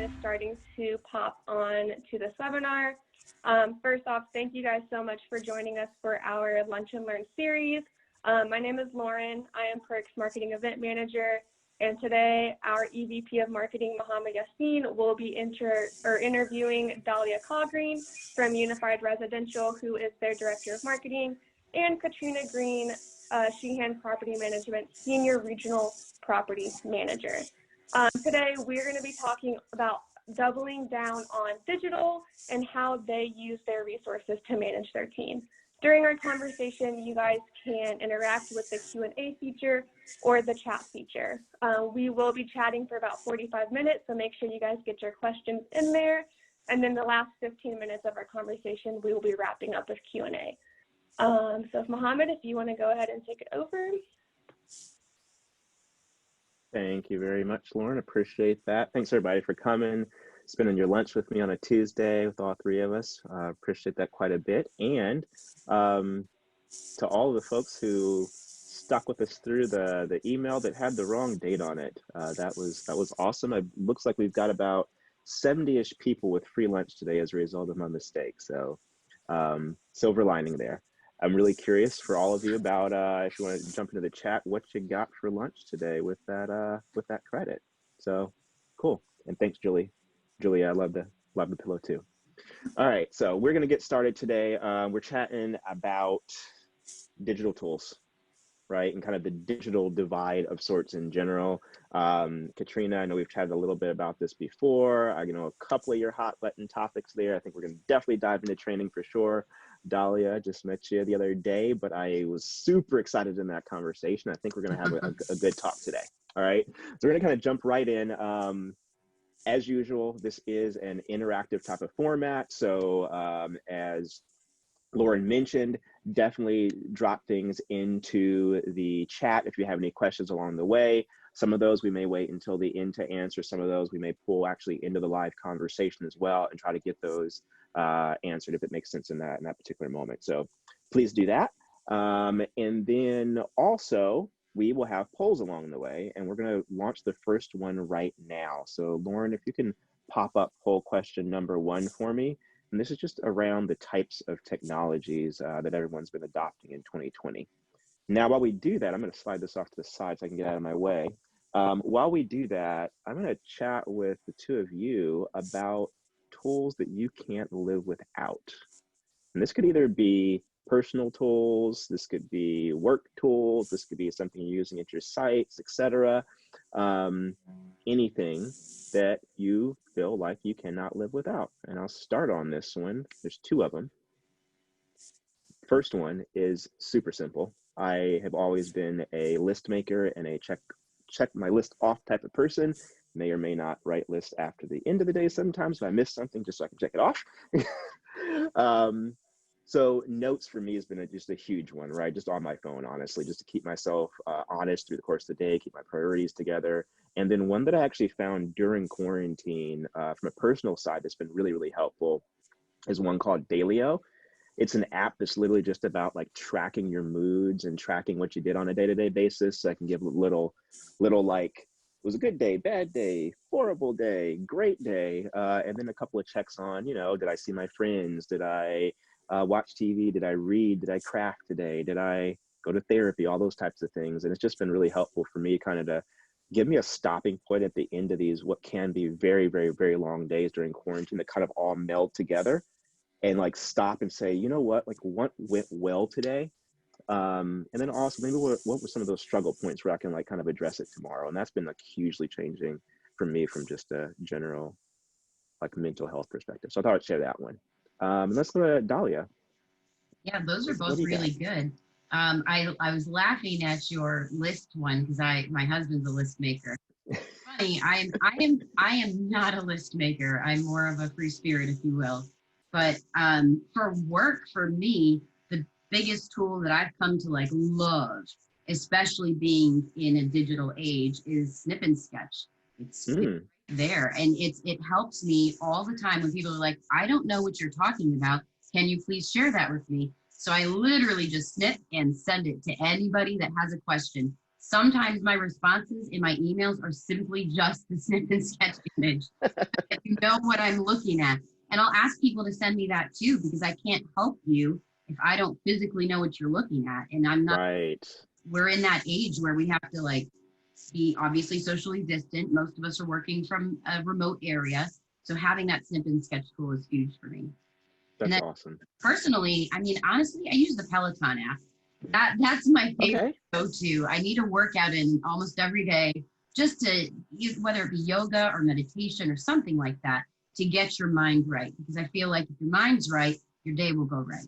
is starting to pop on to this webinar. First off, thank you guys so much for joining us for our Lunch and Learn series. My name is Lauren. I am PERQ's Marketing Event Manager, and today our EVP of Marketing, Mohammed Yasin, will be interviewing Dahlia Cogreen from Unified Residential, who is their Director of Marketing, and Katrina Green, Sheehan Property Management Senior Regional Property Manager. Today, we're going to be talking about doubling down on digital and how they use their resources to manage their team. During our conversation, you guys can interact with the Q&A feature or the chat feature. We will be chatting for about 45 minutes, so make sure you guys get your questions in there. And then the last 15 minutes of our conversation, we will be wrapping up with Q&A. So Mohammed, if you want to go ahead and take it over. Thank you very much, Lauren. Appreciate that. Thanks everybody for coming, spending your lunch with me on a Tuesday with all three of us. Appreciate that quite a bit. And to all of the folks who stuck with us through the email that had the wrong date on it, that was awesome. It looks like we've got about 70-ish people with free lunch today as a result of my mistake. So silver lining there. I'm really curious for all of you about if you want to jump into the chat, what you got for lunch today with that credit. So cool. And thanks, Julie. Julie, I love the pillow too. All right, so we're gonna get started today. We're chatting about digital tools, right? And kind of the digital divide of sorts in general. Katrina, I know we've chatted a little bit about this before. I know a couple of your hot button topics there. I think we're gonna definitely dive into training for sure. Dahlia, just met you the other day, but I was super excited in that conversation. I think we're gonna have a good talk today. All right, so we're gonna kind of jump right in. As usual, this is an interactive type of format. So as Lauren mentioned, definitely drop things into the chat if you have any questions along the way. Some of those we may wait until the end to answer. Some of those we may pull actually into the live conversation as well and try to get those answered if it makes sense in that particular moment. So please do that. And then also we will have polls along the way, and we're going to launch the first one right now. So Lauren, if you can pop up poll question number 1 for me. And this is just around the types of technologies that everyone's been adopting in 2020. Now, while we do that, I'm going to slide this off to the side so I can get out of my way. While we do that, I'm going to chat with the two of you about tools that you can't live without. And this could either be personal tools, this could be work tools, this could be something you're using at your sites, etc. Anything that you feel like you cannot live without. And I'll start on this one. There's 2 of them. First one is super simple. I have always been a list maker and a check my list off type of person. May or may not write lists after the end of the day sometimes if I miss something, just so I can check it off. So notes for me has been just a huge one, right? Just on my phone, honestly, just to keep myself honest through the course of the day, keep my priorities together. And then one that I actually found during quarantine from a personal side that's been really, really helpful is one called Dailyo. It's an app that's literally just about like tracking your moods and tracking what you did on a day-to-day basis. So I can give a little like, it was a good day, bad day, horrible day, great day. And then a couple of checks on, you know, did I see my friends? Did I watch TV? Did I read? Did I craft today? Did I go to therapy? All those types of things. And it's just been really helpful for me kind of to give me a stopping point at the end of these, what can be very, very, very long days during quarantine that kind of all meld together and like stop and say, you know what, like what went well today? And then also maybe what were some of those struggle points where I can like kind of address it tomorrow? And that's been like hugely changing for me from just a general like mental health perspective. So I thought I'd share that one. Let's go to Dahlia. Yeah, those are both really good. I was laughing at your list one because my husband's a list maker. Funny, I am not a list maker. I'm more of a free spirit, if you will. But for work, for me, the biggest tool that I've come to like love, especially being in a digital age, is Snip and Sketch. It's there, and it helps me all the time when people are like, I don't know what you're talking about. Can you please share that with me? So I literally just snip and send it to anybody that has a question. Sometimes my responses in my emails are simply just the snip and sketch image. You know what I'm looking at. And I'll ask people to send me that too, because I can't help you if I don't physically know what you're looking at. And I'm not, Right. we're in that age where we have to like be obviously socially distant. Most of us are working from a remote area. So having that snip and sketch tool is huge for me. That's awesome. Personally, I mean, honestly, I use the Peloton app. That's my favorite go-to. I need a workout in almost every day, just to, whether it be yoga or meditation or something like that, to get your mind right. Because I feel like if your mind's right, your day will go right.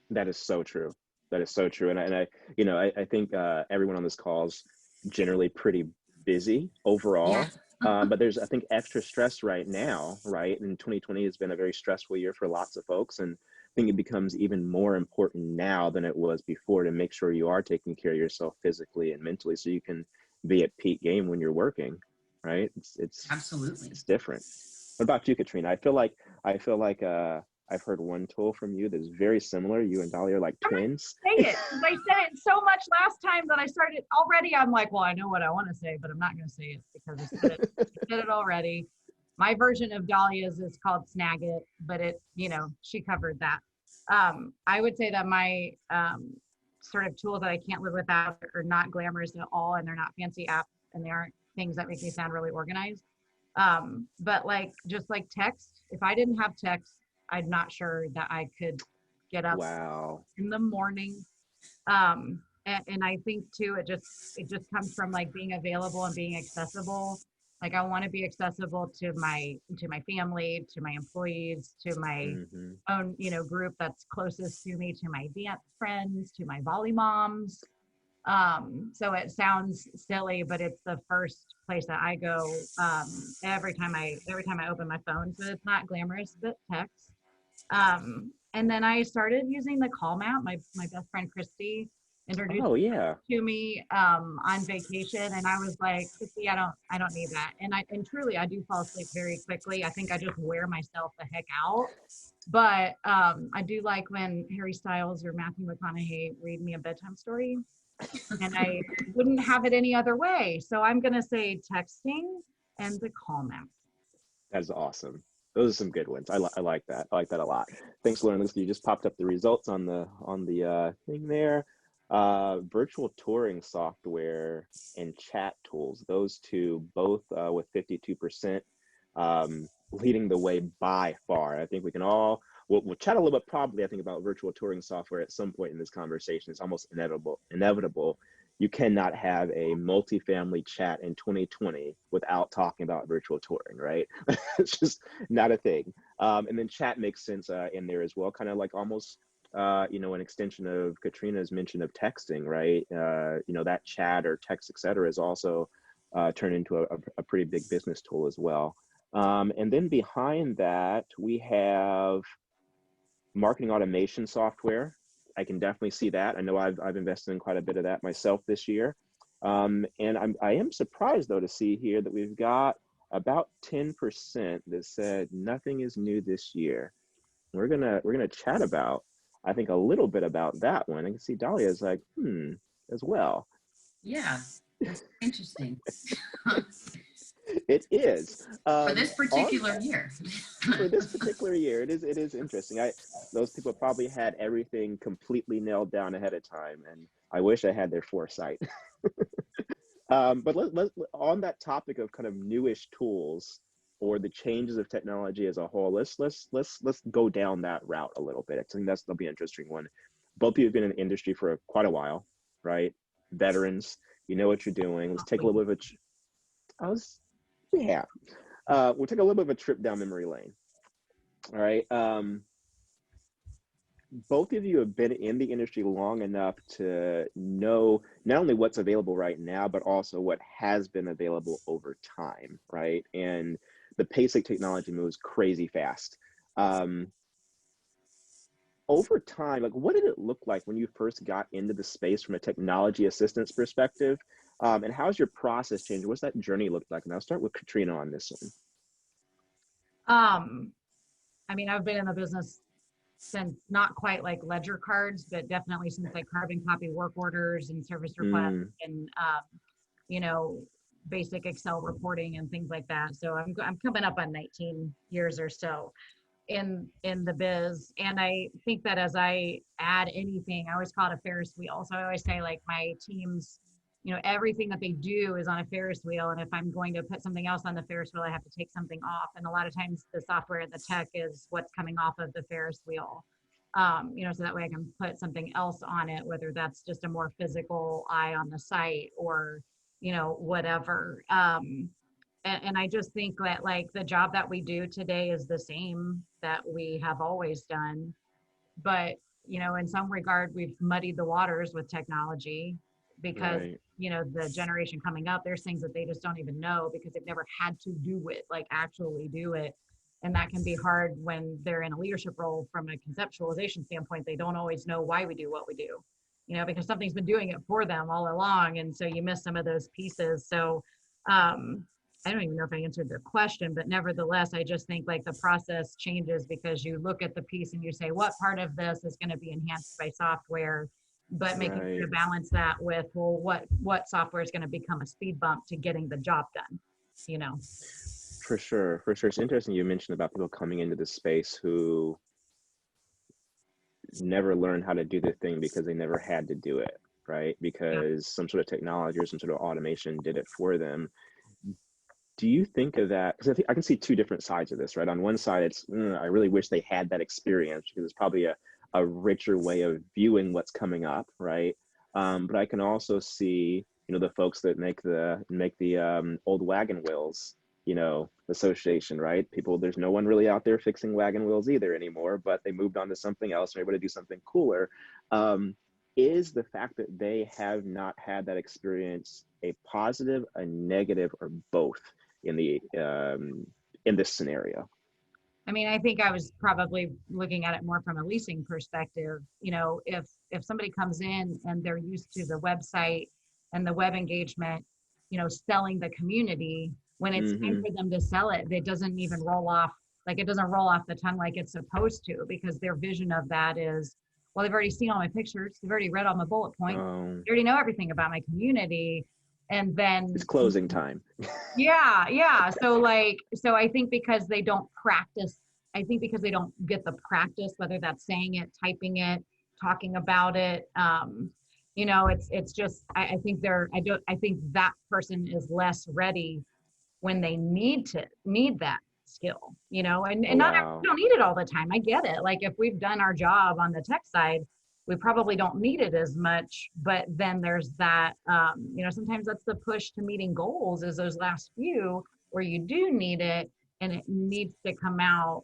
That is so true. That is so true. And I think everyone on this call is generally pretty busy overall. Yeah. But there's, I think, extra stress right now, right? And 2020 has been a very stressful year for lots of folks. And I think it becomes even more important now than it was before to make sure you are taking care of yourself physically and mentally so you can be at peak game when you're working, right? It's Absolutely. It's different. What about you, Katrina? I feel like I've heard one tool from you that's very similar. You and Dolly are like twins. Say it. I said it so much last time that I started already. I'm like, well, I know what I want to say, but I'm not going to say it because I said it. I said it already. My version of Dahlia's is called Snagit, but it, she covered that. I would say that my sort of tools that I can't live without are not glamorous at all, and they're not fancy apps, and they aren't things that make me sound really organized. But just like text, if I didn't have text, I'm not sure that I could get up in the morning. And I think too, it just comes from like being available and being accessible. Like I want to be accessible to my family, to my employees, to my own, group that's closest to me, to my dance friends, to my volley moms. So it sounds silly, but it's the first place that I go every time I open my phone. So it's not glamorous, but text. And then I started using the Calm app. My best friend Christy introduced it to me on vacation, and I was like, Christy, I don't need that. And truly, I do fall asleep very quickly. I think I just wear myself the heck out. But I do like when Harry Styles or Matthew McConaughey read me a bedtime story, and I wouldn't have it any other way. So I'm gonna say texting and the Calm app. That's awesome. Those are some good ones. I like that. I like that a lot. Thanks, Lauren. You just popped up the results on the thing there. Virtual touring software and chat tools. Those two both with 52% leading the way by far. I think we can all we'll chat a little bit probably. I think about virtual touring software at some point in this conversation. It's almost inevitable. You cannot have a multifamily chat in 2020 without talking about virtual touring, right? It's just not a thing. And then chat makes sense in there as well, kind of like almost, an extension of Katrina's mention of texting, right? That chat or text, et cetera, is also turned into a pretty big business tool as well. And then behind that, we have marketing automation software. I can definitely see that. I know I've invested in quite a bit of that myself this year. And I am surprised though to see here that we've got about 10% that said nothing is new this year. We're gonna chat about, I think, a little bit about that one. I can see Dahlia is like, as well. Yeah, that's interesting. It is for this particular year. For this particular year, it is interesting. Those people probably had everything completely nailed down ahead of time, and I wish I had their foresight. But let's on that topic of kind of newish tools or the changes of technology as a whole, let's go down that route a little bit. I think that'll be an interesting one. Both of you have been in the industry for quite a while, right? Veterans, you know what you're doing. Let's take a little bit of we'll take a little bit of a trip down memory lane. All right. Both of you have been in the industry long enough to know not only what's available right now, but also what has been available over time, right? And the pace of technology moves crazy fast. Over time, like what did it look like when you first got into the space from a technology assistance perspective? And how's your process changed? What's that journey look like? And I'll start with Katrina on this one. I mean, I've been in the business since not quite like ledger cards, but definitely since like carbon copy work orders and service requests and, you know, basic Excel reporting and things like that. So I'm coming up on 19 years or so in the biz. And I think that as I add anything, I always call it a Ferris wheel. So I always say like my teams, you know, everything that they do is on a Ferris wheel. And if I'm going to put something else on the Ferris wheel, I have to take something off. And a lot of times the software and the tech is what's coming off of the Ferris wheel. You know, so that way I can put something else on it, whether that's just a more physical eye on the site or, you know, whatever. And I just think that like the job that we do today is the same that we have always done. But, you know, in some regard, we've muddied the waters with technology because, you know, the generation coming up, there's things that they just don't even know because they've never had to do it, like actually do it. And that can be hard when they're in a leadership role from a conceptualization standpoint. They don't always know why we do what we do, you know, because something's been doing it for them all along. And so you miss some of those pieces. So, I don't even know if I answered the question, but nevertheless, I just think like the process changes because you look at the piece and you say, what part of this is going to be enhanced by software, but making sure to balance that with, well, what software is going to become a speed bump to getting the job done, you know? For sure, for sure. It's interesting you mentioned about people coming into the space who never learned how to do the thing because they never had to do it, right? Because some sort of technology or some sort of automation did it for them. Do you think of that? Because I can see two different sides of this, right? On one side, it's, I really wish they had that experience because it's probably a richer way of viewing what's coming up, right? But I can also see, you know, the folks that make the old wagon wheels, you know, association, right? People, there's no one really out there fixing wagon wheels either anymore, but they moved on to something else and able to do something cooler. Is the fact that they have not had that experience a positive, a negative, or both in this scenario? I mean, I think I was probably looking at it more from a leasing perspective. You know, if somebody comes in and they're used to the website and the web engagement, you know, selling the community, when it's time for them to sell it, it doesn't even roll off, like it doesn't roll off the tongue like it's supposed to, because their vision of that is, well, they've already seen all my pictures, they've already read all my bullet points, they already know everything about my community. And then it's closing time. Yeah. So I think because they don't practice, I think because they don't get the practice, whether that's saying it, typing it, talking about it, you know, it's just, I think that person is less ready when they need that skill, you know, and not everyone don't need it all the time. I get it. Like if we've done our job on the tech side, we probably don't need it as much, but then there's that, you know, sometimes that's the push to meeting goals is those last few where you do need it and it needs to come out.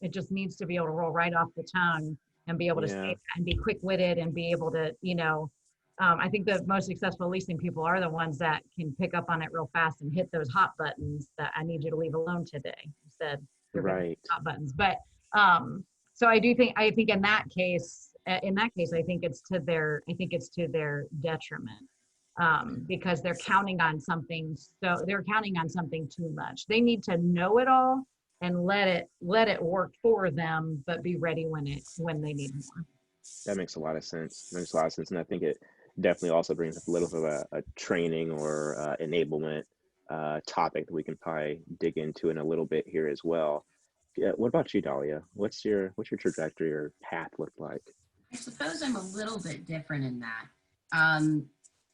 It just needs to be able to roll right off the tongue and be able to say and be quick-witted and be able to, you know, I think the most successful leasing people are the ones that can pick up on it real fast and hit those hot buttons that I need you to leave alone today. Instead, hot buttons. But so I think in that case, I think it's to their detriment because they're counting on something. So they're counting on something too much. They need to know it all and let it work for them, but be ready when they need more. That makes a lot of sense. And I think it definitely also brings up a little bit of a training or enablement topic that we can probably dig into in a little bit here as well. What about you, Dahlia? What's your trajectory or path look like? I suppose I'm a little bit different in that.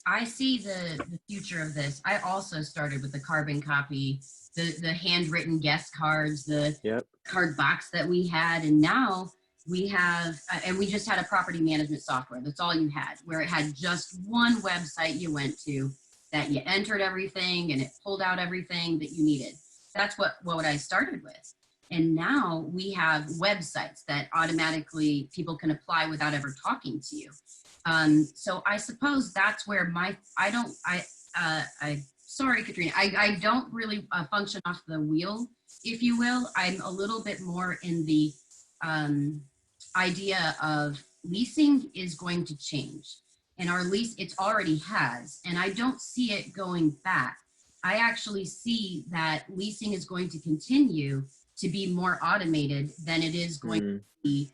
I see the future of this. I also started with the carbon copy, the handwritten guest cards, the card box that we had, and now we have, and we just had a property management software. That's all you had, where it had just one website you went to that you entered everything and it pulled out everything that you needed. That's what I started with. And now we have websites that automatically people can apply without ever talking to you. So I suppose that's where sorry, Katrina, I don't really function off the wheel, if you will. I'm a little bit more in the idea of leasing is going to change. And our lease, it already has, and I don't see it going back. I actually see that leasing is going to continue to be more automated than it is going to be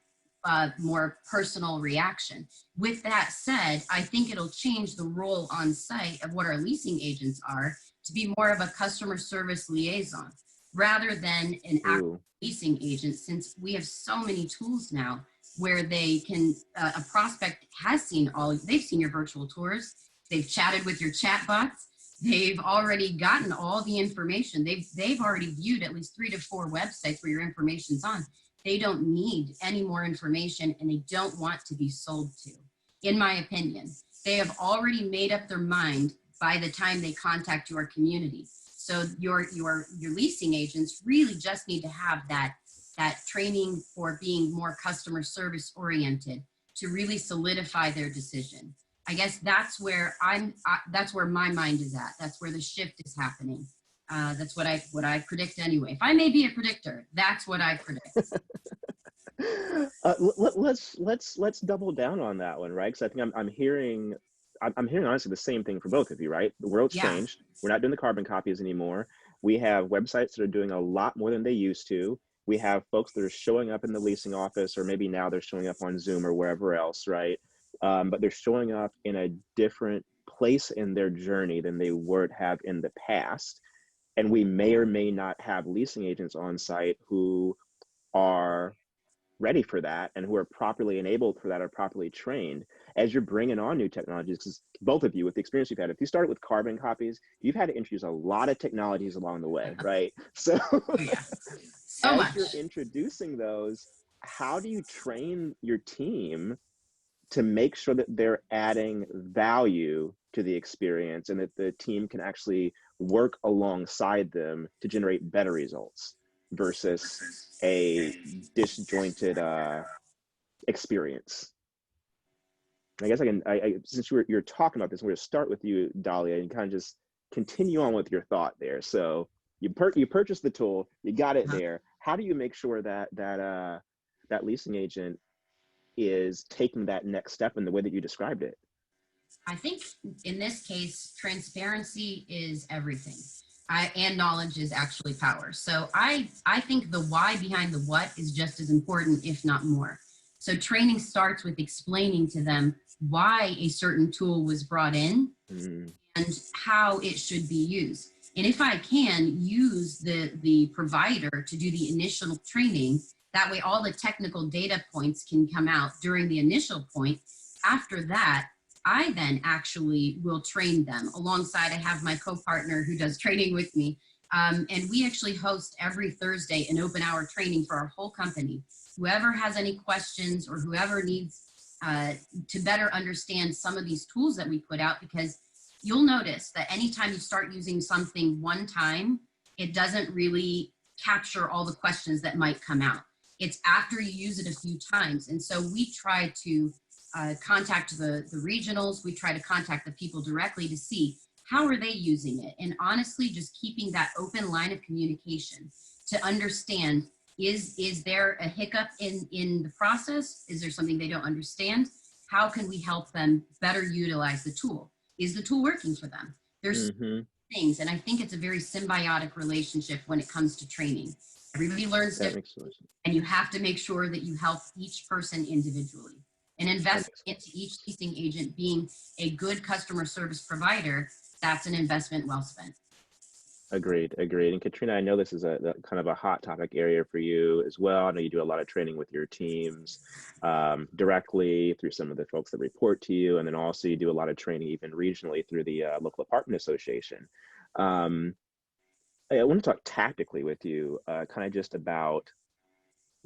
more personal reaction. With that said, I think it'll change the role on site of what our leasing agents are to be more of a customer service liaison rather than an actual leasing agent, since we have so many tools now where they can, a prospect has seen they've seen your virtual tours, they've chatted with your chat bots, they've already gotten all the information, they've already viewed at least 3 to 4 websites where your information's on. They don't need any more information, and they don't want to be sold to. In my opinion, they have already made up their mind by the time they contact your community. So your leasing agents really just need to have that training for being more customer service oriented to really solidify their decision. I guess that's where that's where my mind is at. That's where the shift is happening. That's what I predict anyway. If I may be a predictor, that's what I predict. Let's double down on that one, right? Because I think I'm hearing honestly the same thing for both of you, right? The world's changed. We're not doing the carbon copies anymore. We have websites that are doing a lot more than they used to. We have folks that are showing up in the leasing office, or maybe now they're showing up on Zoom or wherever else, right? But they're showing up in a different place in their journey than they would have in the past. And we may or may not have leasing agents on site who are ready for that and who are properly enabled for that, are properly trained. As you're bringing on new technologies, because both of you, with the experience you've had, if you started with carbon copies, you've had to introduce a lot of technologies along the way, right? So, so as much. you're introducing those, how do you train your team to make sure that they're adding value to the experience and that the team can actually work alongside them to generate better results versus a disjointed experience? I guess since you're talking about this, we're going to start with you, Dahlia, and kind of just continue on with your thought there. So you purchased the tool, you got it there. How do you make sure that that leasing agent is taking that next step in the way that you described it? I think in this case, transparency is everything. And knowledge is actually power. So I think the why behind the what is just as important, if not more. So training starts with explaining to them why a certain tool was brought in and how it should be used. And if I can use the provider to do the initial training, that way all the technical data points can come out during the initial point. After that, I then actually will train them alongside. I have my co-partner who does training with me. And we actually host every Thursday an open hour training for our whole company. Whoever has any questions or whoever needs to better understand some of these tools that we put out, because you'll notice that anytime you start using something one time, it doesn't really capture all the questions that might come out. It's after you use it a few times. And so we try to contact the regionals. We try to contact the people directly to see how are they using it. And honestly, just keeping that open line of communication to understand, is there a hiccup in the process? Is there something they don't understand? How can we help them better utilize the tool? Is the tool working for them? There's things, and I think it's a very symbiotic relationship when it comes to training. Everybody learns differently, and you have to make sure that you help each person individually. And invest into each leasing agent being a good customer service provider, that's an investment well spent. Agreed. And Katrina, I know this is a kind of a hot topic area for you as well. I know you do a lot of training with your teams directly through some of the folks that report to you, and then also you do a lot of training even regionally through the local apartment association. I want to talk tactically with you, kind of just about,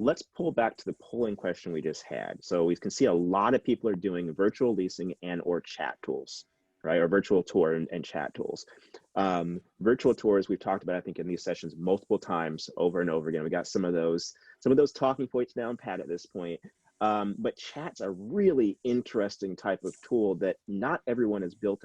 let's pull back to the polling question we just had. So we can see a lot of people are doing virtual leasing and or chat tools, right? Or virtual tour and chat tools. Virtual tours, we've talked about, I think, in these sessions multiple times over and over again. We got some of those talking points down pat at this point. But chat's a really interesting type of tool that not everyone is built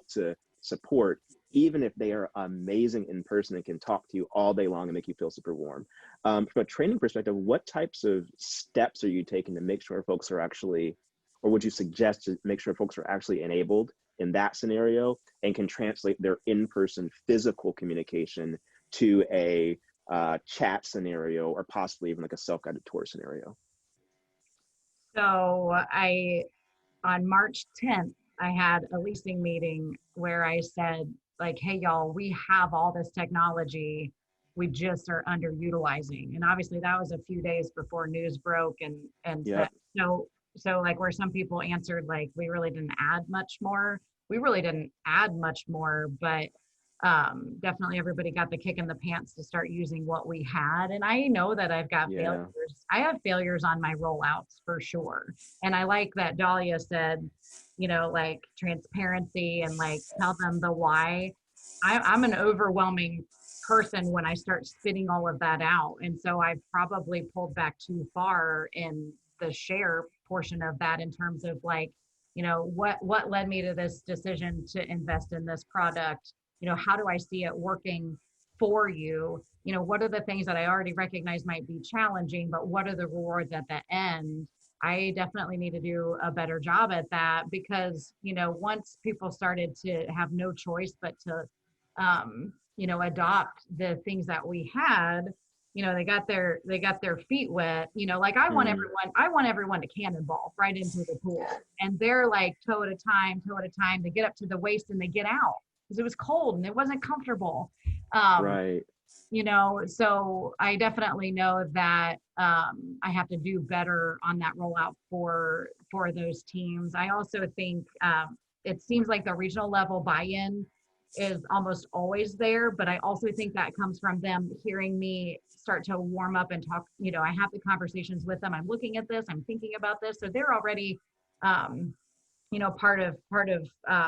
to support, even if they are amazing in person and can talk to you all day long and make you feel super warm. From a training perspective, what types of steps are you taking to make sure folks are actually, or would you suggest to make sure folks are actually enabled in that scenario and can translate their in-person physical communication to a chat scenario, or possibly even like a self-guided tour scenario? So on March 10th, I had a leasing meeting where I said, like, hey, y'all, we have all this technology. We just are underutilizing. And obviously that was a few days before news broke and Yep. so like where some people answered, like, we really didn't add much more. We really didn't add much more, but definitely everybody got the kick in the pants to start using what we had. And I know that I've got Yeah. failures. I have failures on my rollouts for sure. And I like that Dahlia said, like transparency and like tell them the why. I'm an overwhelming person when I start spitting all of that out. And so I've probably pulled back too far in the share portion of that in terms of like, what led me to this decision to invest in this product? How do I see it working for you? What are the things that I already recognize might be challenging, but what are the rewards at the end? I definitely need to do a better job at that because, once people started to have no choice but to, adopt the things that we had, they got their feet wet, like I want everyone to cannonball right into the pool, and they're like toe at a time, they get up to the waist and they get out because it was cold and it wasn't comfortable. Right. So I definitely know that I have to do better on that rollout for those teams. I also think it seems like the regional level buy-in is almost always there, but I also think that comes from them hearing me start to warm up and talk. I have the conversations with them. I'm looking at this, I'm thinking about this. So they're already, part of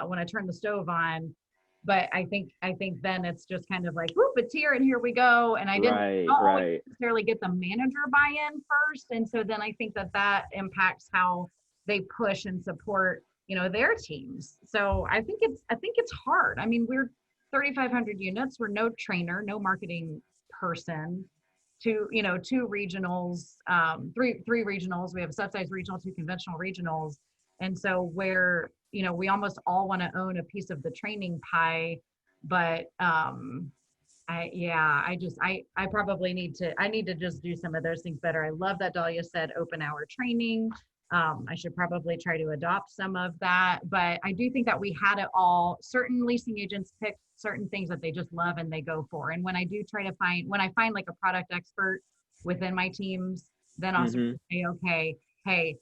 when I turn the stove on. But I think then it's just kind of like, whoop, it's here and here we go. And I don't always necessarily get the manager buy-in first. And so then I think that impacts how they push and support, their teams. So I think it's hard. I mean, we're 3,500 units. We're no trainer, no marketing person. Two regionals, three regionals. We have a subsidized regional, two conventional regionals. And so where, we almost all want to own a piece of the training pie, but I probably need to just do some of those things better. I love that Dahlia said open hour training. I should probably try to adopt some of that, but I do think that we had it all. Certain leasing agents pick certain things that they just love and they go for. And when I find like a product expert within my teams, then I'll say, okay, hey,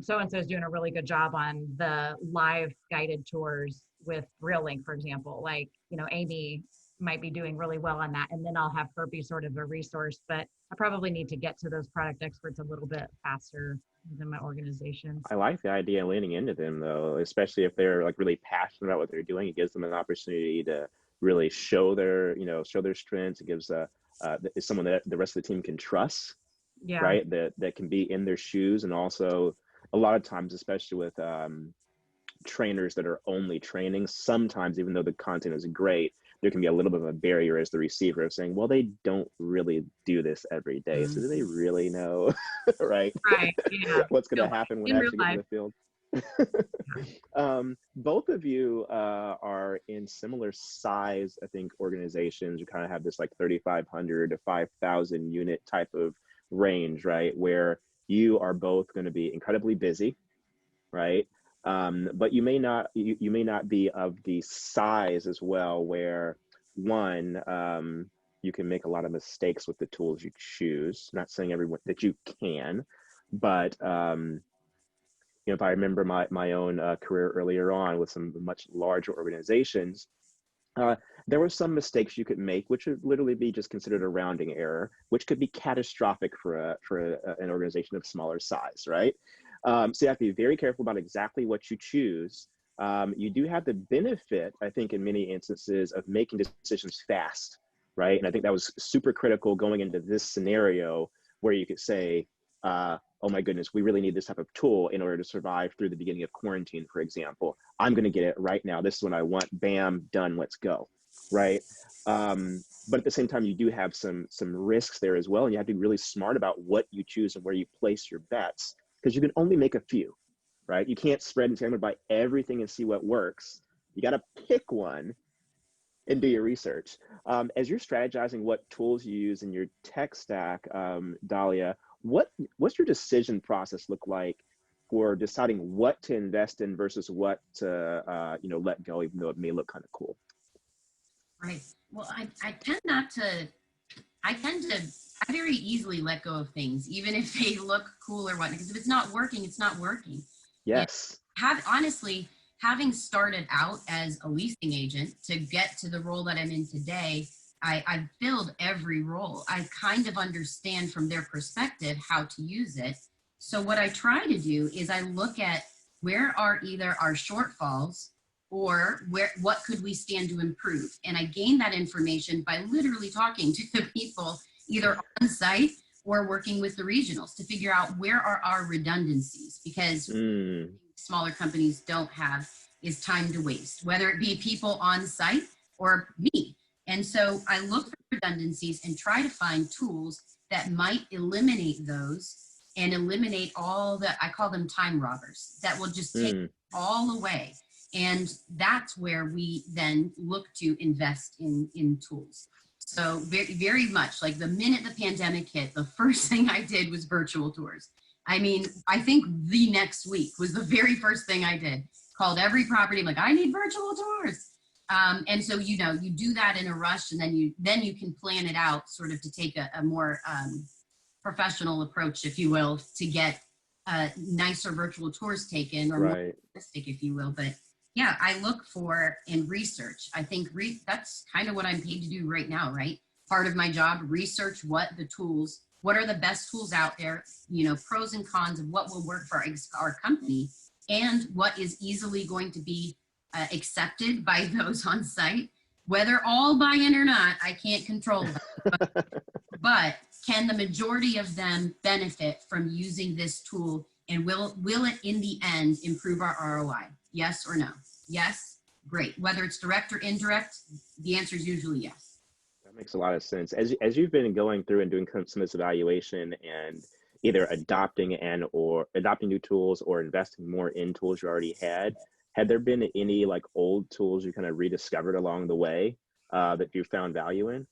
so-and-so is doing a really good job on the live guided tours with RealLink, for example. Like, Amy might be doing really well on that. And then I'll have her be sort of a resource, but I probably need to get to those product experts a little bit faster within my organization. I like the idea of leaning into them though, especially if they're like really passionate about what they're doing. It gives them an opportunity to really show their strengths. It gives someone that the rest of the team can trust. Yeah. Right. That can be in their shoes. And also a lot of times, especially with trainers that are only training, sometimes even though the content is great, there can be a little bit of a barrier as the receiver of saying, well, they don't really do this every day. So do they really know, right? Yeah. What's going to happen when I actually get to the field? Both of you are in similar size, I think, organizations. You kind of have this like 3,500 to 5,000 unit type of range, right? Where you are both going to be incredibly busy, right? But you may not be of the size as well where one, you can make a lot of mistakes with the tools you choose. Not saying everyone that you can, but if I remember my own career earlier on with some much larger organizations, there were some mistakes you could make, which would literally be just considered a rounding error, which could be catastrophic for an organization of smaller size, right? So you have to be very careful about exactly what you choose. You do have the benefit, I think, in many instances of making decisions fast, right? And I think that was super critical going into this scenario where you could say, oh my goodness, we really need this type of tool in order to survive through the beginning of quarantine, for example. I'm going to get it right now. This is what I want. Bam, done. Let's go. Right. But at the same time, you do have some risks there as well. And you have to be really smart about what you choose and where you place your bets, because you can only make a few, right? You can't spread and say, I'm going to buy everything and see what works. You got to pick one and do your research. As you're strategizing what tools you use in your tech stack, Dahlia, what's your decision process look like for deciding what to invest in versus what to let go, even though it may look kind of cool? Right. Well, I tend not to. I very easily let go of things, even if they look cool or whatnot. Because if it's not working, it's not working. Yes. And honestly, having started out as a leasing agent to get to the role that I'm in today, I've filled every role. I kind of understand from their perspective how to use it. So what I try to do is I look at where are either our shortfalls or what could we stand to improve. And I gain that information by literally talking to the people either on site or working with the regionals to figure out where are our redundancies, because smaller companies don't have is time to waste, whether it be people on site or me. And so I look for redundancies and try to find tools that might eliminate those and eliminate all the, I call them time robbers, that will just take all away. And that's where we then look to invest in tools. So very, very much like the minute the pandemic hit, the first thing I did was virtual tours. I mean, I think the next week was the very first thing I did. Called every property, I'm like, I need virtual tours. And so, you do that in a rush, and then you can plan it out sort of to take a more professional approach, if you will, to get nicer virtual tours taken, or more realistic, if you will. But yeah, I look for and research. I think that's kind of what I'm paid to do right now, right? Part of my job, research what are the best tools out there, pros and cons of what will work for our company, and what is easily going to be accepted by those on site. Whether all buy in or not, I can't control that. But can the majority of them benefit from using this tool, and will it in the end improve our ROI? Yes or no? Yes, great. Whether it's direct or indirect, the answer is usually yes. That makes a lot of sense. As you've been going through and doing some of this evaluation and either adopting new tools or investing more in tools you already had there been any like old tools you kind of rediscovered along the way that you found value in?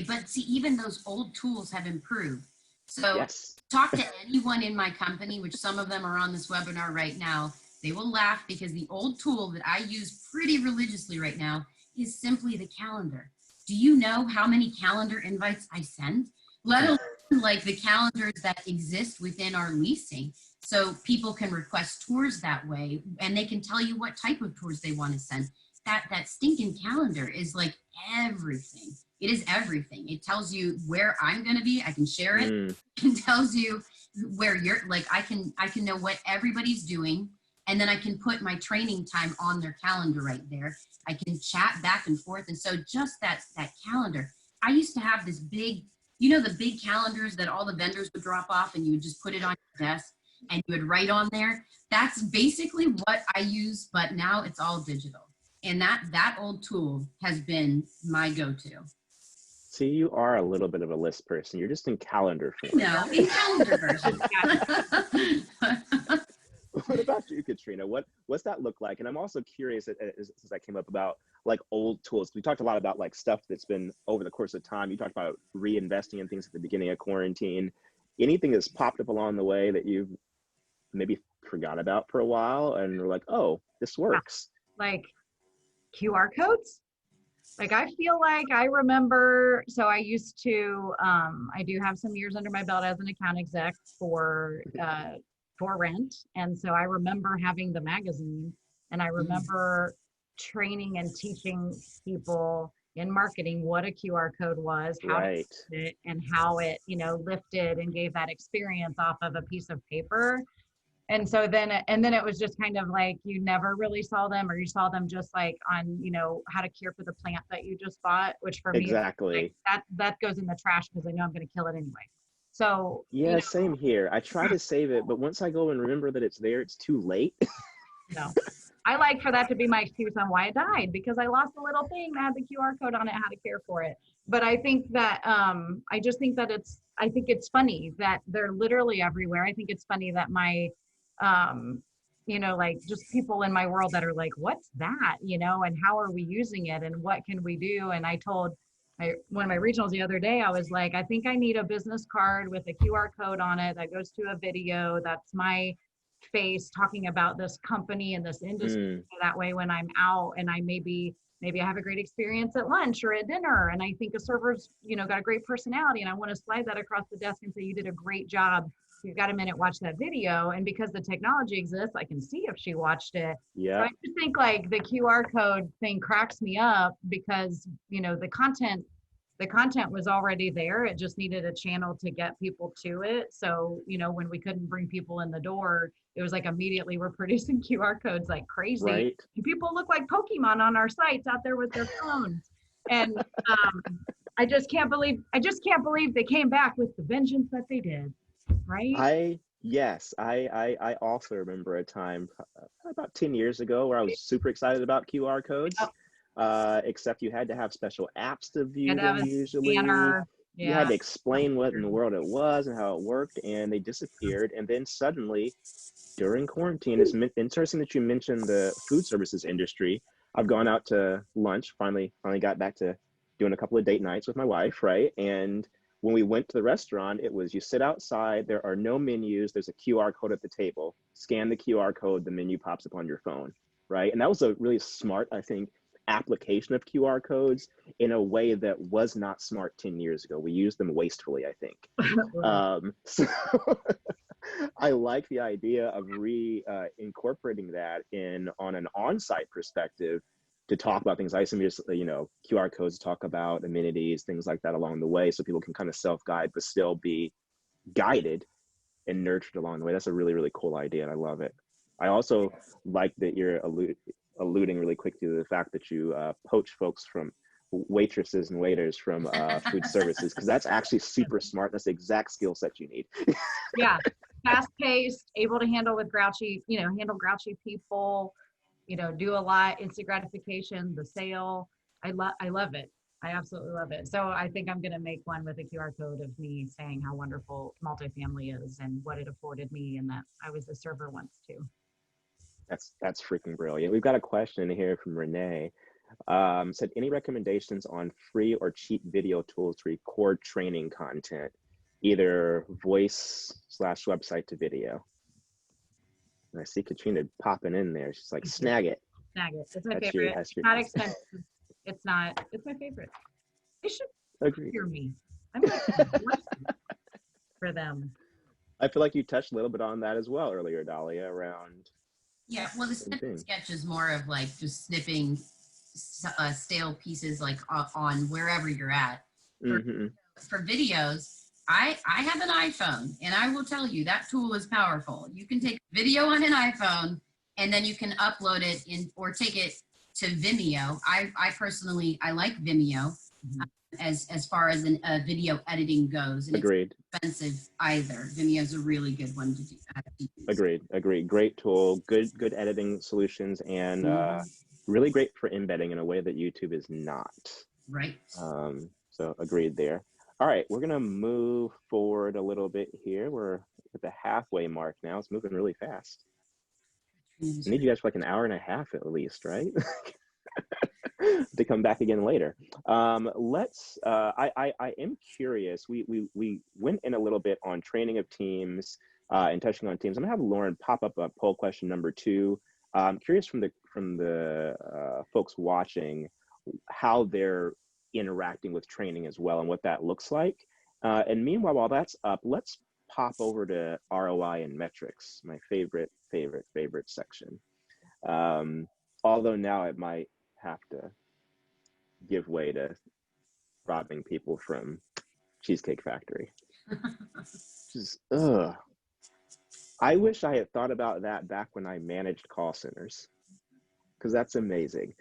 But see, even those old tools have improved. So yes. Talk to anyone in my company, which some of them are on this webinar right now. They will laugh, because the old tool that I use pretty religiously right now is simply the calendar. Do you know how many calendar invites I send? Let alone like the calendars that exist within our leasing. So people can request tours that way, and they can tell you what type of tours they want to send. That stinking calendar is like everything. It is everything. It tells you where I'm going to be. I can share it. It tells you where you're, like, I can know what everybody's doing, and then I can put my training time on their calendar right there. I can chat back and forth. And so just that calendar, I used to have this big, the big calendars that all the vendors would drop off, and you would just put it on your desk and you would write on there. That's basically what I use, but now it's all digital. And that old tool has been my go-to. See, you are a little bit of a list person. You're just in calendar form. No, in calendar version. What about you, Katrina? What's that look like? And I'm also curious, since I came up, about like old tools. We talked a lot about like stuff that's been over the course of time. You talked about reinvesting in things at the beginning of quarantine. Anything that's popped up along the way that you've maybe forgot about for a while and were like, oh, this works? Like QR codes? Like, I feel like I remember, so I used to, I do have some years under my belt as an account exec for rent. And so I remember having the magazine, and I remember training and teaching people in marketing what a QR code was, how to use it, and how it, lifted and gave that experience off of a piece of paper. And so then it was just kind of like, you never really saw them, or you saw them just like on, how to care for the plant that you just bought, which for me, like, that goes in the trash because I know I'm going to kill it anyway. So yeah, same here. I try to save it, but once I go and remember that it's there, it's too late. No, I like for that to be my excuse on why it died, because I lost a little thing that had the QR code on it, how to care for it. But I think that, I think it's funny that they're literally everywhere. I think it's funny that my, like just people in my world that are like, what's that, and how are we using it, and what can we do? And I told one of my regionals the other day, I was like, I think I need a business card with a QR code on it that goes to a video. That's my face talking about this company and this industry. So that way, when I'm out and I maybe I have a great experience at lunch or at dinner, and I think a server's, got a great personality, and I want to slide that across the desk and say, you did a great job. You've got a minute, watch that video. And because the technology exists, I can see if she watched it. Yeah. So I just think like the QR code thing cracks me up because, the content was already there. It just needed a channel to get people to it. So, when we couldn't bring people in the door, it was like immediately we're producing QR codes like crazy. Right. And people look like Pokemon on our sites out there with their phones. And I just can't believe they came back with the vengeance that they did. Right? I also remember a time about 10 years ago where I was super excited about QR codes. Except you had to have special apps to view them usually. You had to explain what in the world it was and how it worked, and they disappeared. And then suddenly, during quarantine, it's interesting that you mentioned the food services industry. I've gone out to lunch, finally got back to doing a couple of date nights with my wife, right? And when we went to the restaurant, it was you sit outside, there are no menus, there's a QR code at the table. Scan the QR code, the menu pops up on your phone, right? And that was a really smart, I think, application of QR codes in a way that was not smart 10 years ago. We used them wastefully, I think. So I like the idea of incorporating that on an on-site perspective to talk about things. I just, QR codes talk about amenities, things like that along the way, so people can kind of self-guide, but still be guided and nurtured along the way. That's a really, really cool idea, and I love it. I also like that you're alluding really quickly to the fact that you poach folks from waitresses and waiters from food services, because that's actually super smart. That's the exact skill set you need. Yeah, fast-paced, able to handle grouchy people, do a lot, instant gratification, the sale. I love it. I absolutely love it. So I think I'm going to make one with a QR code of me saying how wonderful multifamily is and what it afforded me, and that I was a server once too. That's freaking brilliant. We've got a question here from Renee. Said, any recommendations on free or cheap video tools to record training content, either voice/website to video? And I see Katrina popping in there. She's like, snag it. Snag it. It's my favorite. It's not expensive. It's my favorite. They should hear me. I'm like for them. I feel like you touched a little bit on that as well earlier, Dahlia, around. Yeah, well, the snippet sketch is more of like just snipping stale pieces like on wherever you're at. For videos, I have an iPhone, and I will tell you that tool is powerful. You can take video on an iPhone, and then you can upload it or take it to Vimeo. I personally like Vimeo as far as video editing goes. And Agreed. It's expensive either. Vimeo is a really good one to do. Agreed. Great tool. Good editing solutions, and really great for embedding in a way that YouTube is not. Right. So agreed there. All right, we're gonna move forward a little bit here. We're at the halfway mark now. It's moving really fast. I need you guys for like an hour and a half at least, right? To come back again later. I am curious. We went in a little bit on training of teams and touching on teams. I'm gonna have Lauren pop up a poll question number 2. I'm curious from the folks watching how they're interacting with training as well and what that looks like. And meanwhile, while that's up, let's pop over to ROI and metrics, my favorite section. Although now it might have to give way to robbing people from Cheesecake Factory. Just, I wish I had thought about that back when I managed call centers, because that's amazing.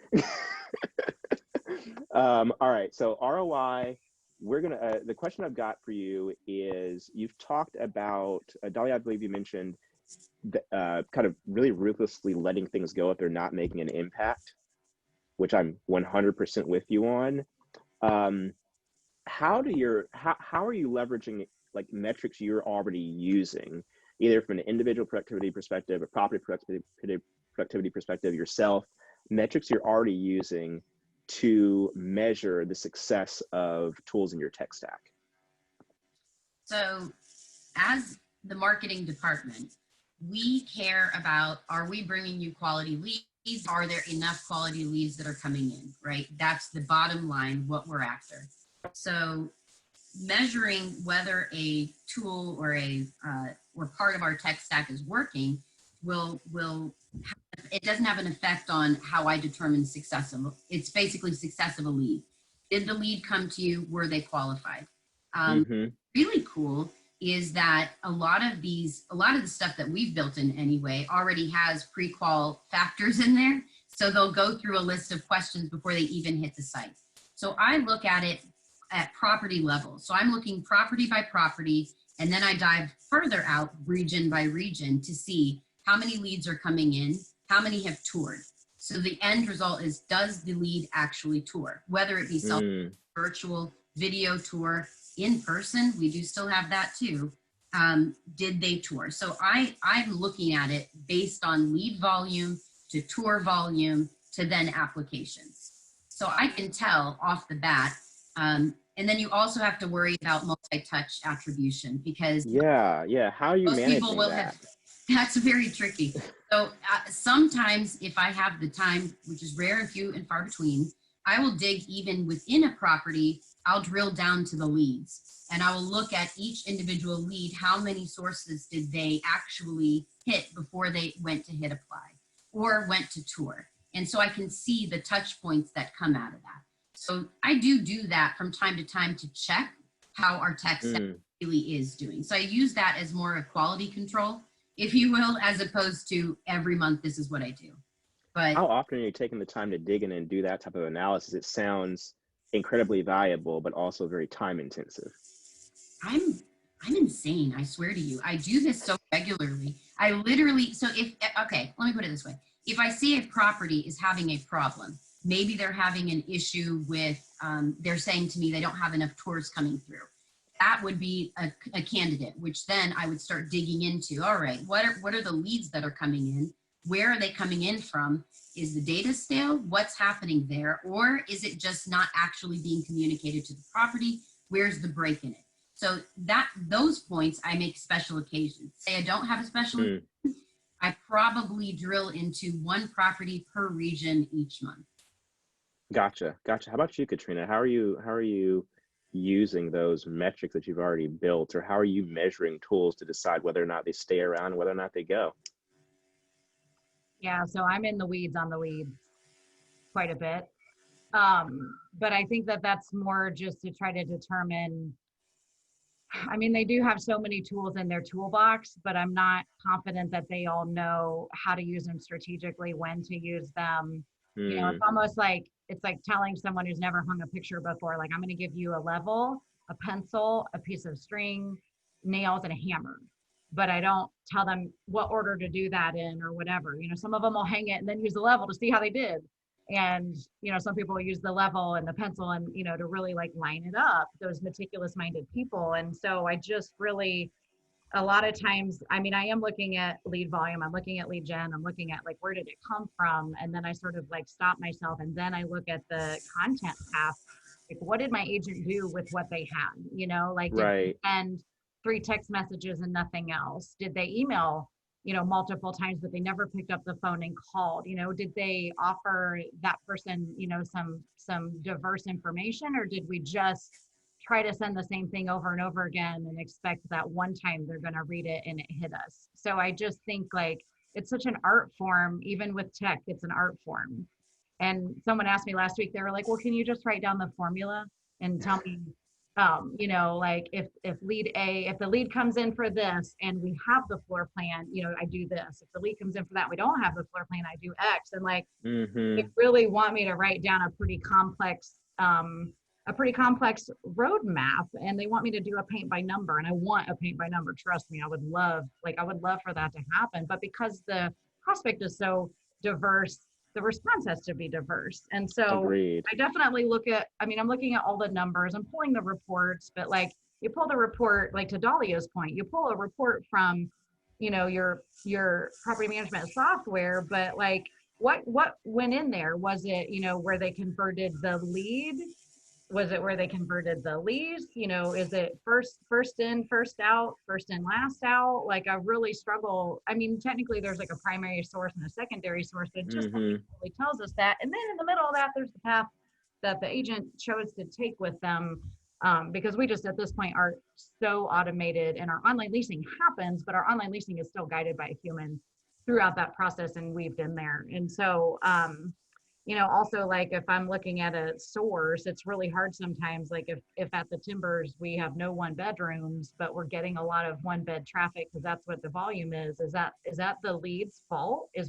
All right, so ROI, we're gonna, the question I've got for you is, you've talked about, Dahlia, I believe you mentioned, kind of really ruthlessly letting things go if they're not making an impact, which I'm 100% with you on. How are you leveraging like metrics you're already using, either from an individual productivity perspective, a property productivity perspective yourself, metrics you're already using to measure the success of tools in your tech stack? So as the marketing department, we care about, are we bringing you quality leads? Are there enough quality leads that are coming in, right? That's the bottom line, what we're after. So measuring whether a tool or or part of our tech stack is working it doesn't have an effect on how I determine success of, it's basically success of a lead. Did the lead come to you? Were they qualified? Really cool is that a lot of the stuff that we've built in anyway already has pre-qual factors in there. So they'll go through a list of questions before they even hit the site. So I look at it at property level. So I'm looking property by property, and then I dive further out region by region to see how many leads are coming in, how many have toured. So the end result is, does the lead actually tour? Whether it be self, virtual, video tour, in person, we do still have that too. Did they tour? So I'm looking at it based on lead volume to tour volume to then applications. So I can tell off the bat. And then you also have to worry about multi-touch attribution, because how are you most people managing will that? That's very tricky. So sometimes if I have the time, which is rare and few and far between, I will dig even within a property. I'll drill down to the leads, and I will look at each individual lead. How many sources did they actually hit before they went to hit apply or went to tour? And so I can see the touch points that come out of that. So I do that from time to time to check how our tech stack really is doing. So I use that as more of quality control, if you will, as opposed to every month, this is what I do. But how often are you taking the time to dig in and do that type of analysis? It sounds incredibly valuable, but also very time intensive. I'm insane. I swear to you, I do this so regularly. I literally, okay, let me put it this way. If I see a property is having a problem, maybe they're having an issue with, they're saying to me they don't have enough tours coming through. That would be a candidate, which then I would start digging into. All right, what are the leads that are coming in? Where are they coming in from? Is the data stale? What's happening there? Or is it just not actually being communicated to the property? Where's the break in it? So those points I make special occasions. Say I don't have a special occasion, I probably drill into one property per region each month. Gotcha. How about you, Katrina? How are you using those metrics that you've already built, or how are you measuring tools to decide whether or not they stay around and whether or not they go? Yeah, so I'm in the weeds on the leads quite a bit. But I think that's more just to try to determine, I mean, they do have so many tools in their toolbox, but I'm not confident that they all know how to use them strategically, when to use them. You know, it's almost like, it's like telling someone who's never hung a picture before, like, I'm going to give you a level, a pencil, a piece of string, nails, and a hammer. But I don't tell them what order to do that in or whatever. You know, some of them will hang it and then use the level to see how they did. And, you know, some people will use the level and the pencil and, you know, to really like line it up, those meticulous minded people. And so I just really, a lot of times, I mean, I am looking at lead volume, I'm looking at lead gen, I'm looking at like, where did it come from? And then I sort of like stop myself, and then I look at the content path. Like, what did my agent do with what they had? You know, like, did they send 3 text messages and nothing else? Did they email, you know, multiple times, but they never picked up the phone and called? You know, did they offer that person, you know, some diverse information, or did we just try to send the same thing over and over again and expect that one time they're going to read it and it hit us? So I just think like, it's such an art form. Even with tech, it's an art form. And someone asked me last week, they were like, well, can you just write down the formula and tell me, you know, like if the lead comes in for this and we have the floor plan, you know, I do this. If the lead comes in for that, we don't have the floor plan, I do X. And like, they really want me to write down a pretty complex roadmap, and they want me to do a paint by number, and I want a paint by number. Trust me, I would love for that to happen. But because the prospect is so diverse, the response has to be diverse. And so Agreed. I definitely I'm looking at all the numbers, I'm pulling the reports, but like, you pull the report, like to Dahlia's point, you pull a report from, you know, your property management software, but like, what went in there? Was it, where they converted the lead? Was it where they converted the leads? Is it first in, first out, first in, last out? Like, I really struggle. I mean, technically there's like a primary source and a secondary source, but it just really tells us that. And then in the middle of that, there's the path that the agent chose to take with them. Because we just at this point are so automated, and our online leasing happens, but our online leasing is still guided by a human throughout that process and weaved in there. And so, also, like, if I'm looking at a source, it's really hard sometimes, like if at the Timbers we have no 1-bedrooms, but we're getting a lot of 1-bed traffic because that's what the volume is that the lead's fault? Is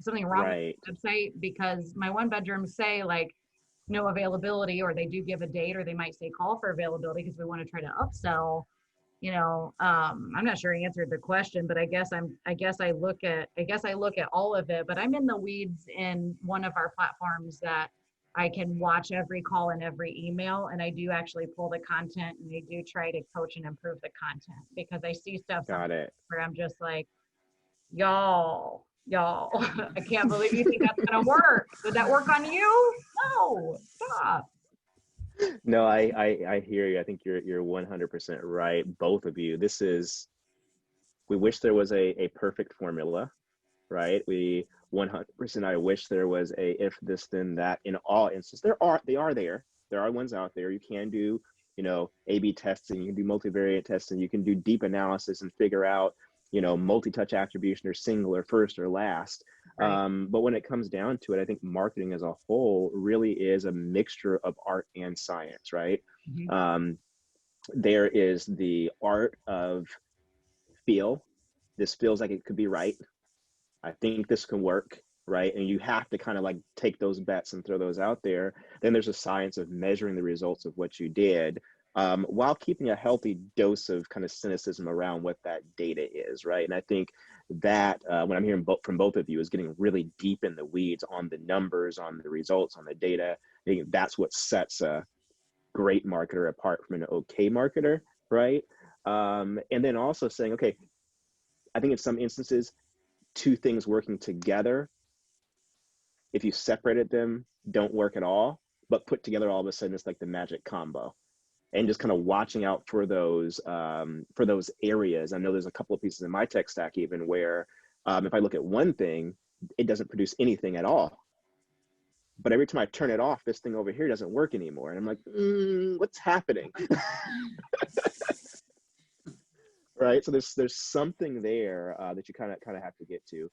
something wrong with the website? Because my 1-bedrooms say like no availability, or they do give a date, or they might say call for availability because we want to try to upsell. I'm not sure I answered the question, but I guess I look at all of it. But I'm in the weeds in one of our platforms that I can watch every call and every email, and I do actually pull the content, and I do try to coach and improve the content, because I see stuff where I'm just like, y'all, I can't believe you think that's gonna work. Did that work on you? No, stop. No, I hear you. I think you're 100% right, both of you. We wish there was a perfect formula, right? We 100%, I wish there was a if this then that in all instances. They are there. There are ones out there. You can do, A/B testing, you can do multivariate testing, you can do deep analysis and figure out, multi-touch attribution, or single, or first, or last. Right. But when it comes down to it, I think marketing as a whole really is a mixture of art and science, right? Mm-hmm. There is the art of feel. This feels like it could be right. I think this can work, right? And you have to kind of like take those bets and throw those out there. Then there's a science of measuring the results of what you did, while keeping a healthy dose of kind of cynicism around what that data is, right? And I think that what I'm hearing from both of you is getting really deep in the weeds on the numbers, on the results, on the data. I think that's what sets a great marketer apart from an okay marketer, right? And then also saying, okay, I think in some instances, two things working together, if you separated them, don't work at all, but put together, all of a sudden it's like the magic combo. And just kind of watching out for those areas. I know there's a couple of pieces in my tech stack even where if I look at one thing, it doesn't produce anything at all. But every time I turn it off, this thing over here doesn't work anymore. And I'm like, what's happening? Right. So there's something there that you kind of have to get to.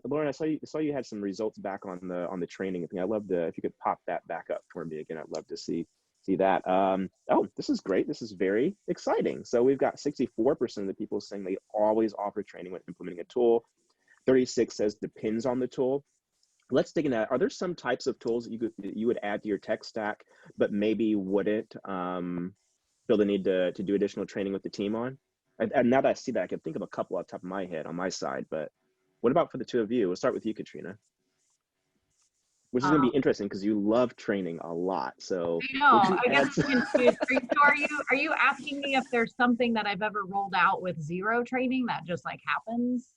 Lauren, I saw you had some results back on the training thing. I'd love to, if you could pop that back up for me again. I'd love to see that. Oh, this is great. This is very exciting. So we've got 64% of the people saying they always offer training when implementing a tool. 36 says depends on the tool. Let's dig into that. Are there some types of tools that you would add to your tech stack, but maybe wouldn't feel the need to do additional training with the team on? And now that I see that, I can think of a couple off the top of my head on my side, but what about for the two of you? We'll start with you, Katrina. Which is going to be interesting because you love training a lot. So I know. I guess I'm confused. Are you asking me if there's something that I've ever rolled out with zero training that just like happens?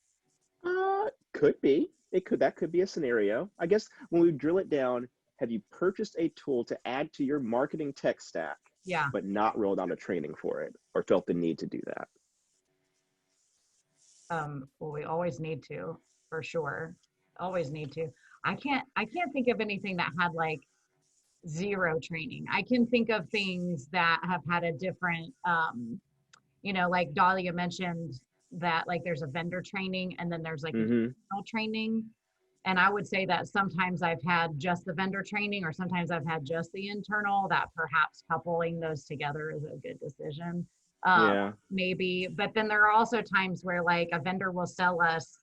Could be. That could be a scenario. I guess when we drill it down, have you purchased a tool to add to your marketing tech stack, but not rolled out a training for it, or felt the need to do that? Well, we always need to, for sure. Always need to. I can't think of anything that had like zero training. I can think of things that have had a different, like Dahlia mentioned that like there's a vendor training and then there's like internal training. And I would say that sometimes I've had just the vendor training, or sometimes I've had just the internal, that perhaps coupling those together is a good decision. Maybe, but then there are also times where like a vendor will sell us,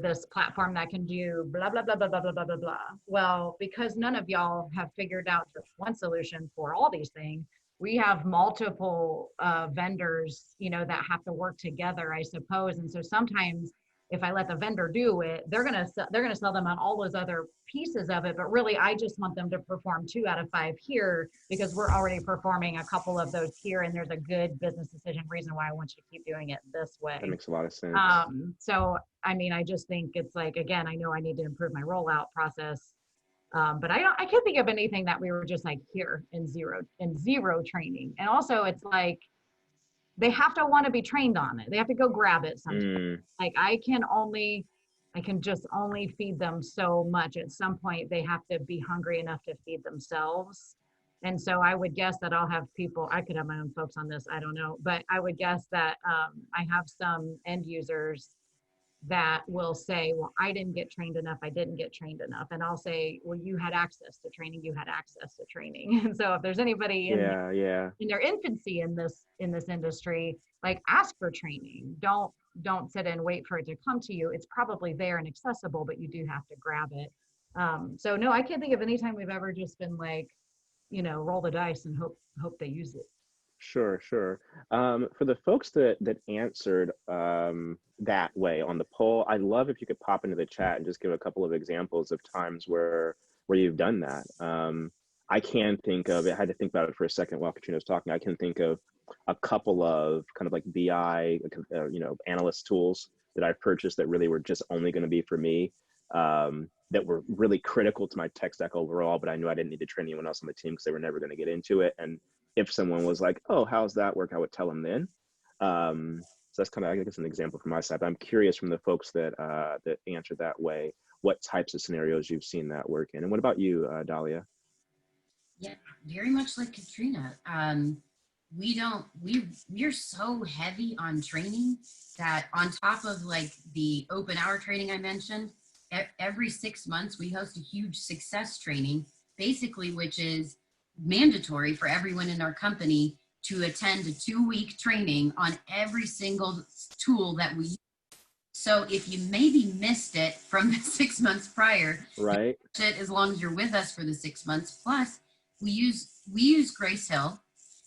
this platform that can do blah, blah, blah, blah, blah, blah, blah, blah, blah. Well, because none of y'all have figured out just one solution for all these things, we have multiple vendors, that have to work together, I suppose. And so sometimes if I let the vendor do it, they're going to sell them on all those other pieces of it. But really, I just want them to perform 2 out of 5 here because we're already performing a couple of those here. And there's a good business decision reason why I want you to keep doing it this way. That makes a lot of sense. So, I mean, I just think it's like, again, I know I need to improve my rollout process. But I can't think of anything that we were just like here in zero training. And also it's like, they have to want to be trained on it. They have to go grab it sometimes. Like I can just only feed them so much. At some point they have to be hungry enough to feed themselves. And so I would guess that I'll have people, I could have my own folks on this, I don't know, but I would guess that I have some end users that will say, well, I didn't get trained enough. I didn't get trained enough. And I'll say, well, you had access to training. You had access to training. And so if there's anybody in their infancy in this industry, like ask for training. Don't sit and wait for it to come to you. It's probably there and accessible, but you do have to grab it. So no, I can't think of any time we've ever just been like, roll the dice and hope they use it. Sure. For the folks that answered that way on the poll, I'd love if you could pop into the chat and just give a couple of examples of times where you've done that. I can think of it. I had to think about it for a second while Katrina was talking. I can think of a couple of kind of like BI, analyst tools that I've purchased that really were just only going to be for me, that were really critical to my tech stack overall, but I knew I didn't need to train anyone else on the team because they were never going to get into it. And if someone was like, oh, how's that work? I would tell them then. So that's kind of, I guess, an example from my side. But I'm curious from the folks that answered that way, what types of scenarios you've seen that work in. And what about you, Dahlia? Yeah, very much like Katrina. We're so heavy on training that on top of like the open hour training I mentioned, every 6 months we host a huge success training, basically, which is mandatory for everyone in our company to attend a 2-week training on every single tool that we use. So if you maybe missed it from the 6 months prior, right? As long as you're with us for the 6 months, plus we use Grace Hill,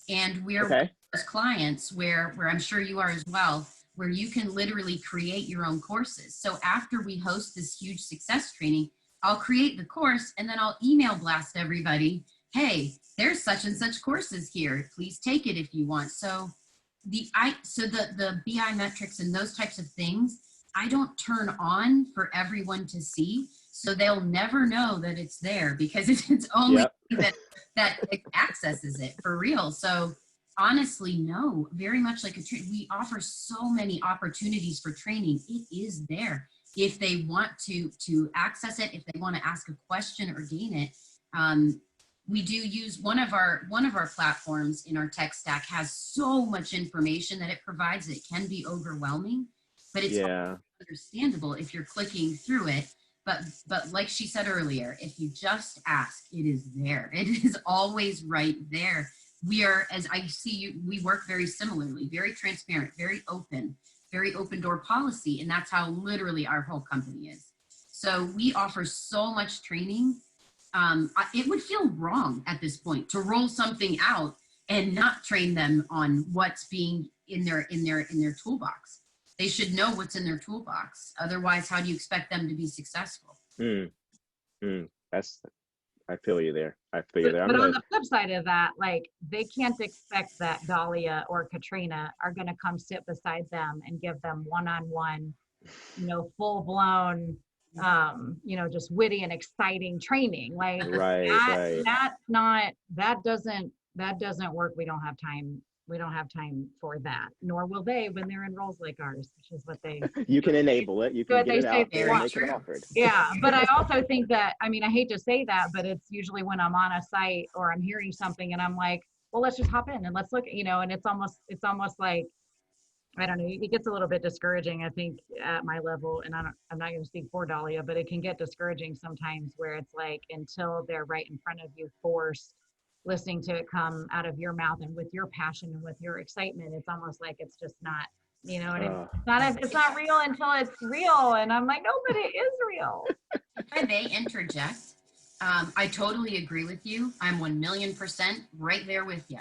and we're with those clients where I'm sure you are as well, where you can literally create your own courses. So after we host this huge success training, I'll create the course and then I'll email blast everybody, hey, there's such and such courses here. Please take it if you want. So the BI metrics and those types of things, I don't turn on for everyone to see. So they'll never know that it's there because it's only that accesses it for real. So honestly, no, very much like we offer so many opportunities for training. It is there. If they want to access it, if they want to ask a question or gain it, we do use one of our platforms in our tech stack has so much information that it provides. It can be overwhelming, but it's understandable if you're clicking through it. But like she said earlier, if you just ask, it is there. It is always right there. We are, as I see you, we work very similarly, very transparent, very open door policy. And that's how literally our whole company is. So we offer so much training. It would feel wrong at this point to roll something out and not train them on what's being in their toolbox. They should know what's in their toolbox. Otherwise, how do you expect them to be successful? I feel you there. But on the flip side of that, like they can't expect that Dahlia or Katrina are going to come sit beside them and give them one-on-one, full blown, just witty and exciting training. Like that doesn't work. We don't have time. We don't have time for that, nor will they when they're in roles like ours, which is what they. You can enable it. You can get it out there and make it offered. Yeah, but I also think that, I hate to say that, but it's usually when I'm on a site or I'm hearing something and I'm like, well, let's just hop in and let's look, and it's almost like, I don't know, it gets a little bit discouraging, I think, at my level, and I'm not going to speak for Dahlia, but it can get discouraging sometimes where it's like, until they're right in front of you, forced, listening to it come out of your mouth and with your passion and with your excitement, it's almost like it's just not, it's not real until it's real. And I'm like, no, but it is real. If I may interject, I totally agree with you. I'm 1,000,000% right there with you.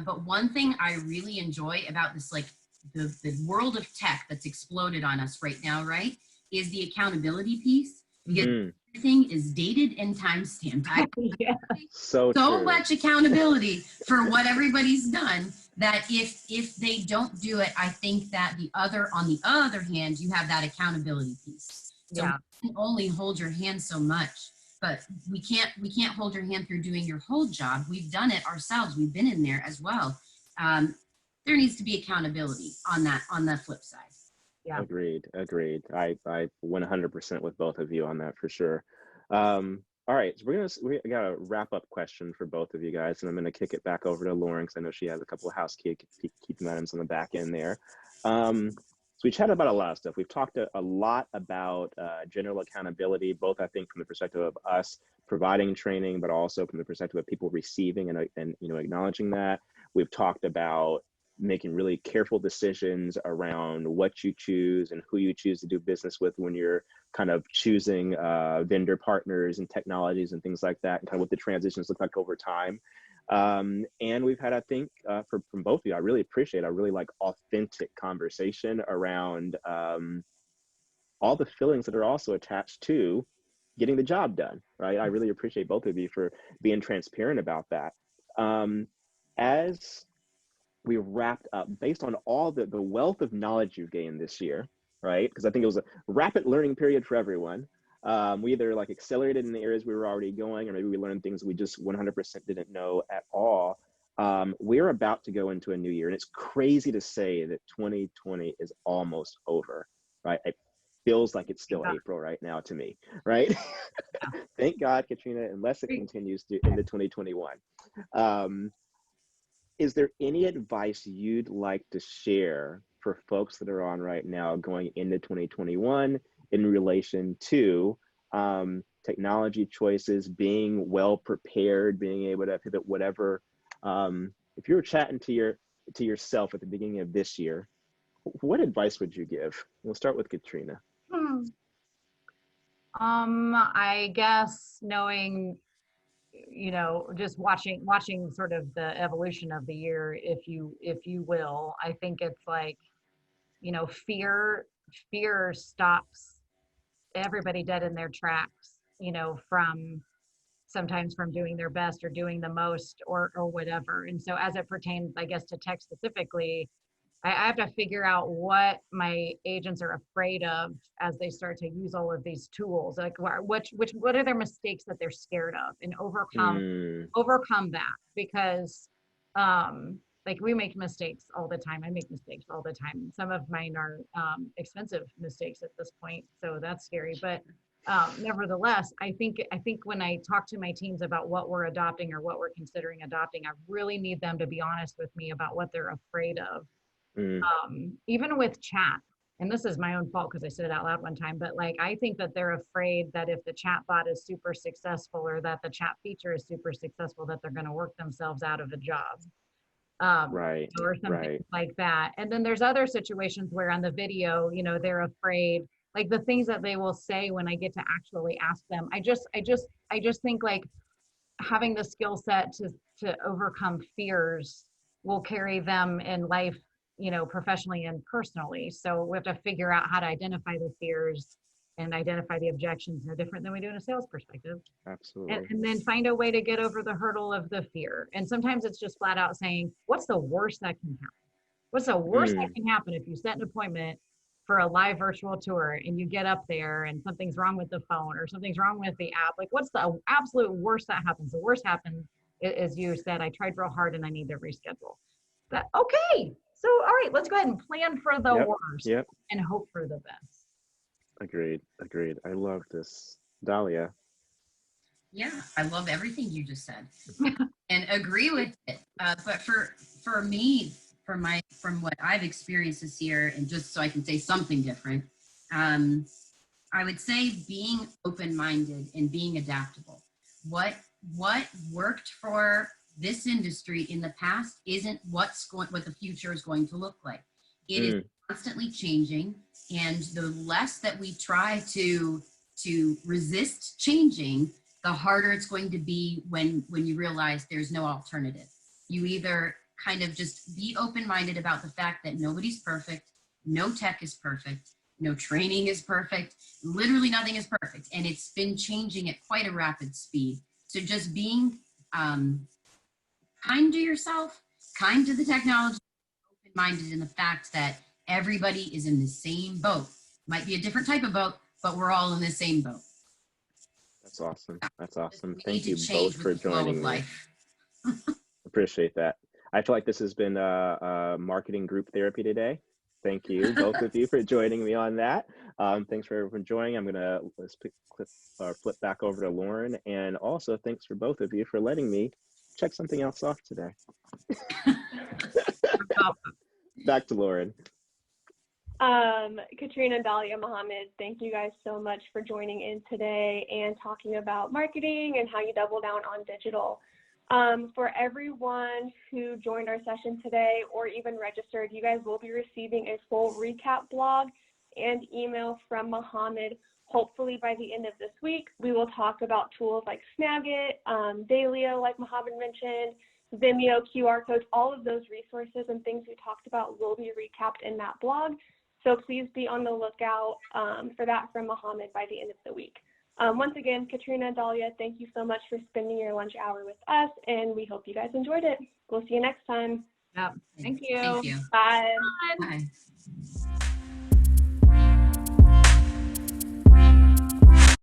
But one thing I really enjoy about this like the world of tech that's exploded on us right now, right, is the accountability piece. Because everything is dated and time-stamped. Yeah. So true. Much accountability for what everybody's done that if they don't do it, I think that on the other hand, you have that accountability piece. So Yeah. we can only hold your hand so much, but we can't hold your hand through doing your whole job. We've done it ourselves. We've been in there as well. There needs to be accountability on that flip side. Yeah. Agreed. I 100% with both of you on that for sure. All right, so we got a wrap up question for both of you guys, and I'm gonna kick it back over to Lauren because I know she has a couple of housekeeping items on the back end there. So we chatted about a lot of stuff. We've talked a lot about general accountability, both I think from the perspective of us providing training, but also from the perspective of people receiving and acknowledging that. We've talked about making really careful decisions around what you choose and who you choose to do business with when you're kind of choosing vendor partners and technologies and things like that, and kind of what the transitions look like over time. And we've had, I think, from both of you, I really appreciate a really like authentic conversation around all the feelings that are also attached to getting the job done, right? I really appreciate both of you for being transparent about that. As we wrapped up, based on all the wealth of knowledge you've gained this year, right? Because I think it was a rapid learning period for everyone. We either like accelerated in the areas we were already going, or maybe we learned things we just 100% didn't know at all. We're about to go into a new year, and it's crazy to say that 2020 is almost over, right? It feels like it's still April right now to me, right? Thank God, Katrina, unless it continues into 2021. Is there any advice you'd like to share for folks that are on right now going into 2021 in relation to technology choices, being well prepared, being able to pivot whatever? If you were chatting to yourself at the beginning of this year, what advice would you give? We'll start with Katrina. I guess knowing, just watching sort of the evolution of the year, if you will. I think it's like, fear stops everybody dead in their tracks, sometimes from doing their best or doing the most or whatever. And so as it pertains, I guess, to tech specifically, I have to figure out what my agents are afraid of as they start to use all of these tools. Like what are their mistakes that they're scared of, and overcome that, because like we make mistakes all the time. I make mistakes all the time. Some of mine are expensive mistakes at this point, so that's scary. But nevertheless, I think when I talk to my teams about what we're adopting or what we're considering adopting, I really need them to be honest with me about what they're afraid of. Even with chat, and this is my own fault because I said it out loud one time, but like I think that they're afraid that if the chat bot is super successful or that the chat feature is super successful, that they're going to work themselves out of a job. Or something like that. And then there's other situations where on the video, they're afraid, like the things that they will say when I get to actually ask them. I just think like having the skill set to overcome fears will carry them in life, professionally and personally. So we have to figure out how to identify the fears and identify the objections. No different than we do in a sales perspective. Absolutely. And then find a way to get over the hurdle of the fear. And sometimes it's just flat out saying, what's the worst that can happen? What's the worst that can happen if you set an appointment for a live virtual tour and you get up there and something's wrong with the phone or something's wrong with the app? Like, what's the absolute worst that happens? The worst happens is you said, I tried real hard and I need to reschedule. That, okay. So, all right, let's go ahead and plan for the worst and hope for the best. Agreed. I love this. Dahlia. Yeah, I love everything you just said and agree with it. But for me, from what I've experienced this year, and just so I can say something different, I would say being open-minded and being adaptable. What worked for this industry in the past isn't what the future is going to look like. It is constantly changing, and the less that we try to resist changing, the harder it's going to be when you realize there's no alternative. You either kind of just be open-minded about the fact that nobody's perfect, no tech is perfect, no training is perfect, literally nothing is perfect, and it's been changing at quite a rapid speed. So just being kind to yourself, kind to the technology, open-minded in the fact that everybody is in the same boat. Might be a different type of boat, but we're all in the same boat. That's awesome. That's awesome. We Thank need you to both change for with the flow joining of me. life. Appreciate that. I feel like this has been a marketing group therapy today. Thank you, both of you, for joining me on that. Thanks for everyone joining. I'm going to flip back over to Lauren. And also, thanks for both of you for letting me check something else off today. Back to Lauren. Katrina, Dahlia, Mohammed, thank you guys so much for joining in today and talking about marketing and how you double down on digital. For everyone who joined our session today or even registered, you guys will be receiving a full recap blog and email from Mohammed. Hopefully by the end of this week, we will talk about tools like Snagit, Dalio, like Mohammed mentioned, Vimeo, QR codes, all of those resources and things we talked about will be recapped in that blog. So please be on the lookout for that from Mohammed by the end of the week. Once again, Katrina, Dahlia, thank you so much for spending your lunch hour with us, and we hope you guys enjoyed it. We'll see you next time. Yep. Thank you. Thank you. Bye. Bye.